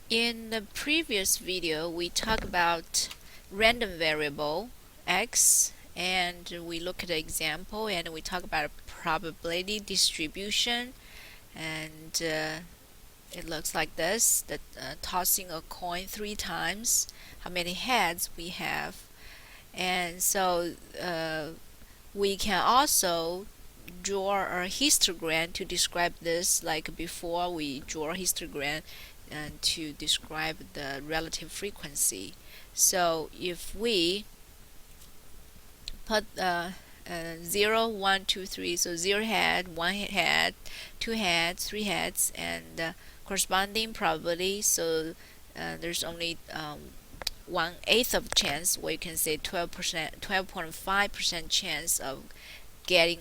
In the previous video, we talked about random variable x, and we look at the example, and we talk about a probability distribution, and it looks like this: that tossing a coin 3 times, how many heads we have, and so we can also draw a histogram to describe this. Like before, we draw a histogram and to describe the relative frequency. So if we put 0, 1, 2, 3, so 0 head, 1 head, 2 heads, 3 heads, and corresponding probability, so there's only 1/8 of chance, or you can say 12%, 12.5% chance of getting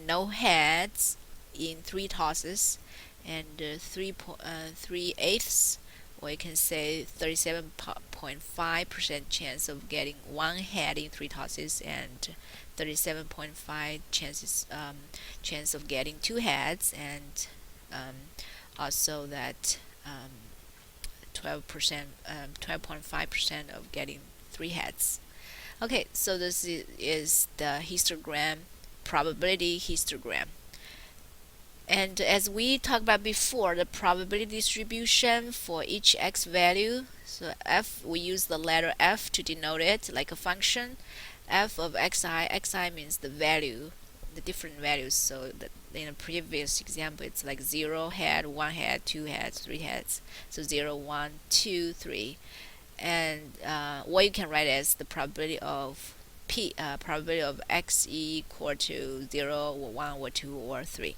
no heads in 3 tosses, and 3/8, or you can say 37.5% chance of getting 1 head in 3 tosses, and 37.5 chance of getting 2 heads, and also that 12.5% of getting 3 heads. Okay, so this is the histogram, probability histogram. And as we talked about before, the probability distribution for each x value, so f, we use the letter f to denote it, like a function. F of xi means the value, the different values. So that in a previous example, it's like 0 head, 1 head, 2 heads, 3 heads. So 0, 1, 2, 3. And what you can write as the probability of probability of x equal to 0 or 1 or 2 or 3.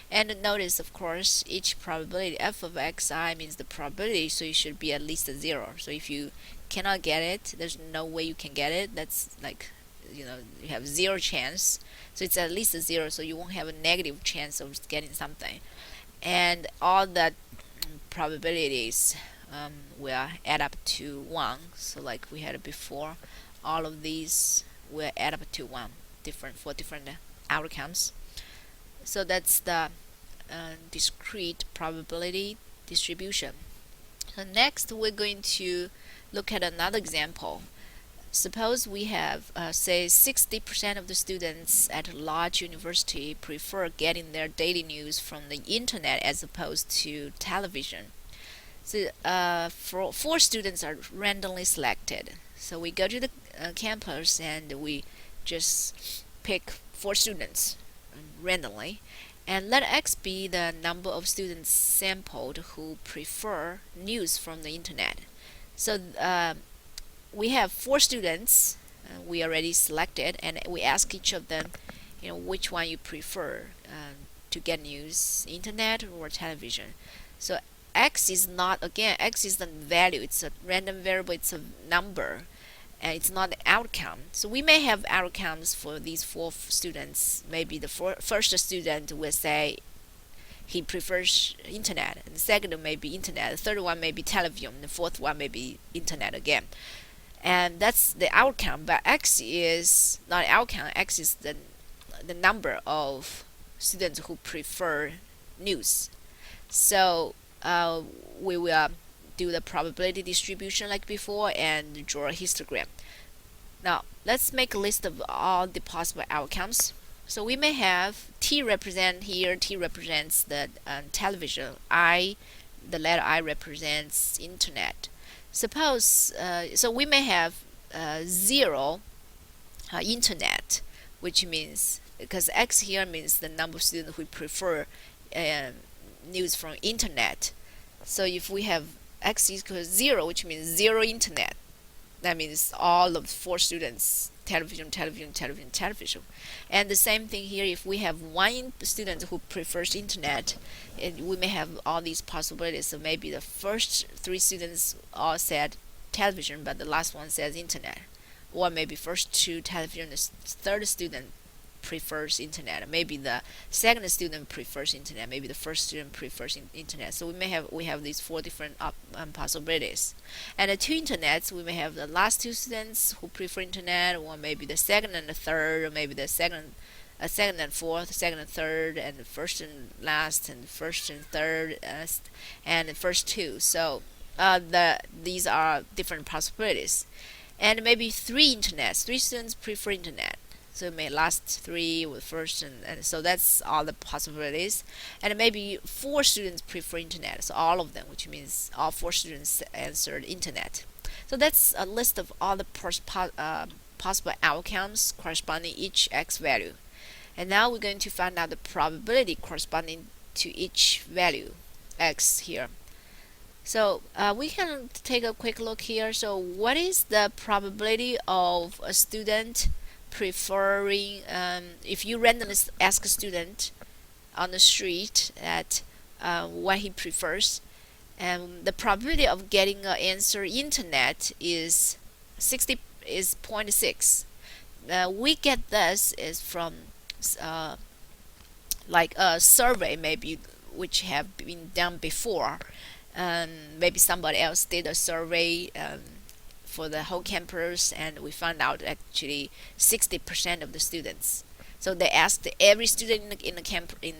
And notice, of course, each probability, f of xi means the probability, so it should be at least a 0. So if you cannot get it, there's no way you can get it. That's like, you have 0 chance. So it's at least a 0, so you won't have a negative chance of getting something. And all that probabilities will add up to 1. So like we had before, all of these will add up to 1, for different outcomes. So that's the discrete probability distribution. So next, we're going to look at another example. Suppose we have, say, 60% of the students at a large university prefer getting their daily news from the internet as opposed to television. So, 4 students are randomly selected. So we go to the campus and we just pick 4 students randomly, and let x be the number of students sampled who prefer news from the internet. So we have 4 students we already selected, and we ask each of them, which one you prefer to get news, internet or television. So x is the value. It's a random variable. It's a number, and it's not the outcome. So we may have outcomes for these 4 students. Maybe the first student will say he prefers internet, and the second may be internet, the third one may be television, the fourth one may be internet again. And that's the outcome. But x is not outcome. X is the number of students who prefer news. So we will do the probability distribution like before and draw a histogram. Now let's make a list of all the possible outcomes. So we may have T represents the television. The letter I represents internet. Suppose so we may have 0 internet, which means, because x here means the number of students who prefer news from internet. So if we have x equals 0, which means 0 internet, that means all of 4 students television. And the same thing here, if we have 1 student who prefers internet, we may have all these possibilities. So maybe the first 3 students all said television, but the last one says internet. Or maybe first 2 television, the third student prefers internet. Maybe the second student prefers internet. Maybe the first student prefers internet. So we have these 4 different possibilities. And the 2 internets, we may have the last 2 students who prefer internet, or maybe the second and the third, or maybe the second and fourth, second and third, and first and last, and first and third, and the first 2. So these are different possibilities. And maybe three students prefer internet, so it may last three with first, and so that's all the possibilities. And maybe four students prefer internet, so all of them, which means all four students answered internet. So that's a list of all the possible outcomes corresponding each x value. And now we're going to find out the probability corresponding to each value x here. So we can take a quick look here. So what is the probability of a student preferring, if you randomly ask a student on the street at what he prefers, and the probability of getting an answer internet is 0.6. We get this is from like a survey maybe which have been done before. Maybe somebody else did a survey for the whole campus, and we found out actually 60% of the students. So they asked every student in the camp in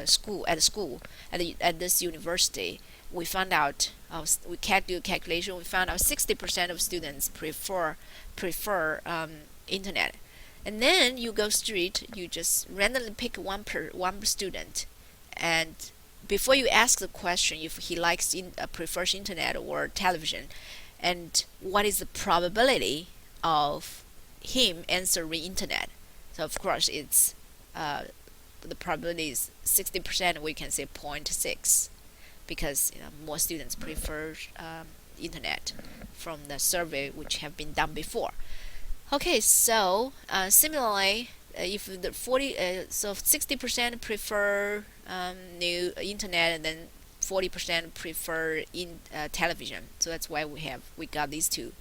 school at this university. We found out we can't do a calculation. We found out 60% of students prefer internet. And then you go street, you just randomly pick one student, and before you ask the question if he prefers internet or television, and what is the probability of him answering internet. So of course it's the probability is 60%. We can say 0.6 because more students prefer internet from the survey which have been done before. Okay, so similarly, if the 60% prefer new internet, and then 40% prefer television. So that's why we got these two.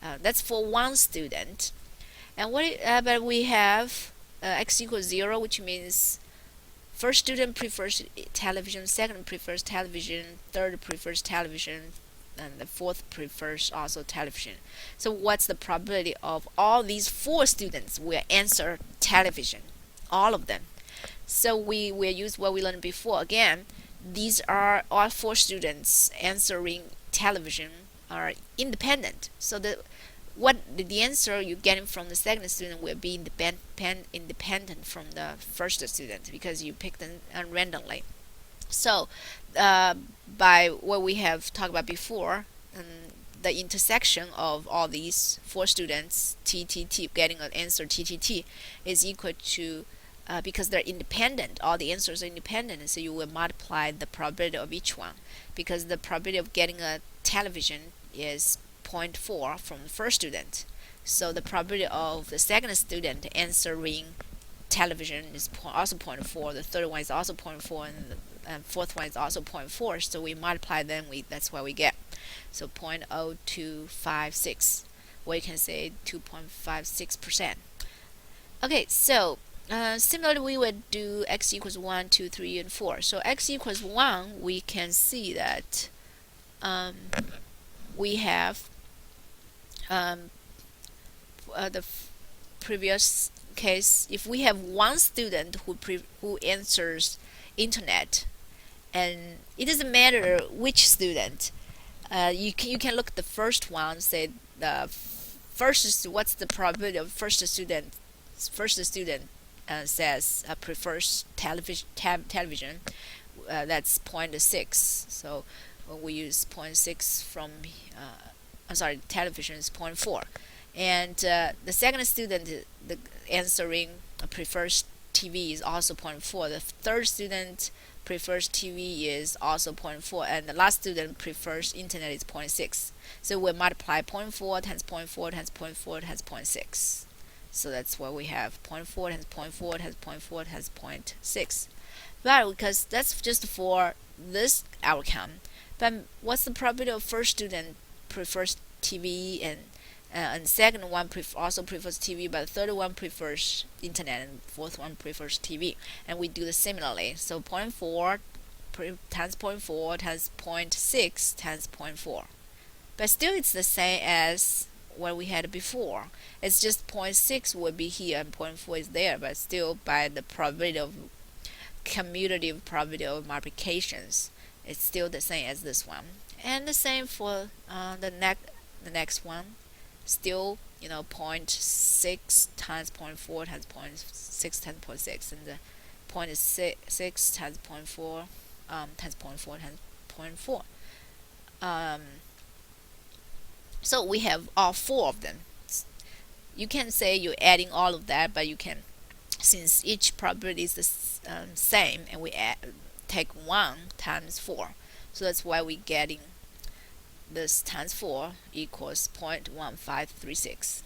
That's for one student. And but we have x equals 0, which means first student prefers television, second prefers television, third prefers television, and the fourth prefers also television. So what's the probability of all these four students will answer television? All of them. So we will use what we learned before. Again, these are all four students answering television are independent. So the answer you're getting from the second student will be independent from the first student because you picked them randomly. So by what we have talked about before, the intersection of all these four students, TTT, getting an answer TTT, is equal to, because they're independent, all the answers are independent, so you will multiply the probability of each one, because the probability of getting a television is 0.4 from the first student. So the probability of the second student answering television is also 0.4, the third one is also 0.4, and the fourth one is also 0.4. So we multiply them, that's what we get. So 0.0256, or you can say 2.56%. Okay, so similarly we would do x equals 1, 2, 3, and 4. So x equals 1, we can see that we have the previous case. If we have one student who answers internet, and it doesn't matter which student, you can look at the first one, say what's the probability of first student says prefers television, that's 0.6. So we use 0.6 from television is 0.4, and the second student the answering prefers TV is also 0.4. The third student prefers TV is also 0.4, and the last student prefers internet is 0.6. So we multiply 0.4 times 0.4 times 0.4 times 0.6. So that's what we have. 0.4 times 0.4 times 0.4 times 0.6. But because that's just for this outcome. But what's the probability of first student prefers TV, and second one also prefers TV, but the third one prefers internet, and fourth one prefers TV. And we do this similarly. So 0.4 times 0.4 times 0.6 times 0.4. But still it's the same as what we had before. It's just 0.6 would be here and 0.4 is there, but still by the probability of commutative probability of multiplications, It's still the same as this one, and the same for the next one. Still, point 0.6 times point 0.4 times point 0.6 times point 0.6, and the point is 6 times point 0.4 times point 0.4 times point 0.4. Um, so we have all four of them. You can say you're adding all of that, but you can, since each probability is the same, and we take 1 times 4. So that's why we're getting this times 4 equals 0.1536.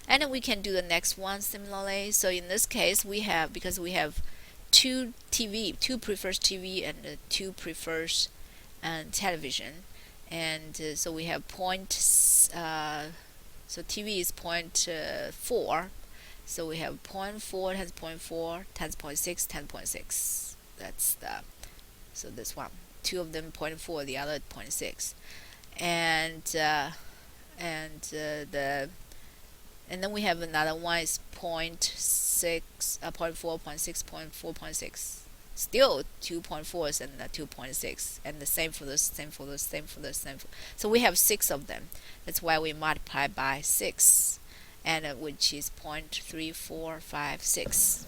And then we can do the next one similarly. So in this case, because we have two prefers TV and two prefers television, and so we have so TV is 0.4, so we have 0.4 times 0.4 times 0.6 times 0.6. That's so this one, two of them 0.4, the other 0.6, and then we have another one is 0.6, 0.4, 0.6, 0.4, 0.6. Still 2.4s and 2.6, and the same for this, same for this, same for this, same for. So we have 6 of them. That's why we multiply by 6, and which is 0.3456.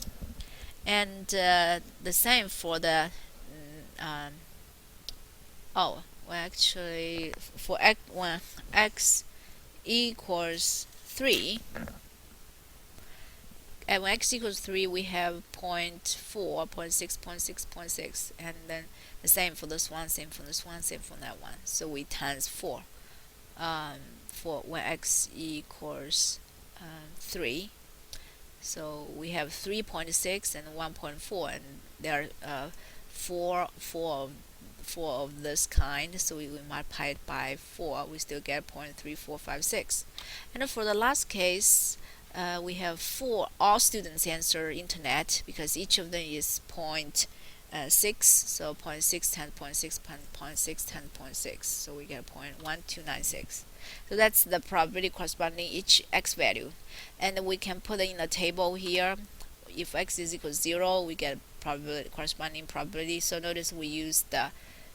And the same for the actually for when x equals 3, and when x equals 3, we have 0.4, 0.6, 0.6, 0.6, and then the same for this one, same for this one, same for that one. So we times 4 for when x equals 3. So we have 3.6 and 1.4, and there are four of this kind. So we multiply it by 4, we still get 0.3456. And then for the last case, we have 4. All students answer internet because each of them is 0.6, so 0.6 times 0.6 0.6 times 0.6, so we get 0.1296. So that's the probability corresponding each x value, and we can put it in a table here. If x is equal to 0, we get corresponding probability. So notice we use the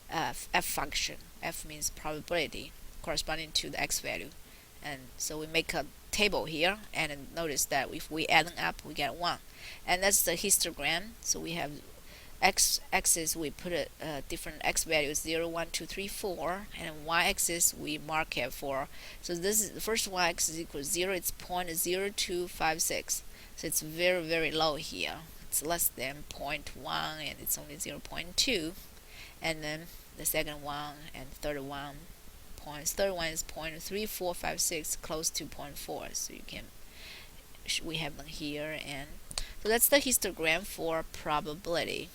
f function. F means probability corresponding to the x value, and so we make a table here, and notice that if we add them up, we get 1, and that's the histogram. So we have x-axis, we put a different x values 0, 1, 2, 3, 4, and y-axis we mark it for. So this is the first y-axis equals 0. It's 0.0256. So it's very, very low here. It's less than 0.1, and it's only 0.2. And then the second one and third one is 0.3456, close to 0.4. So we have them here, and so that's the histogram for probability.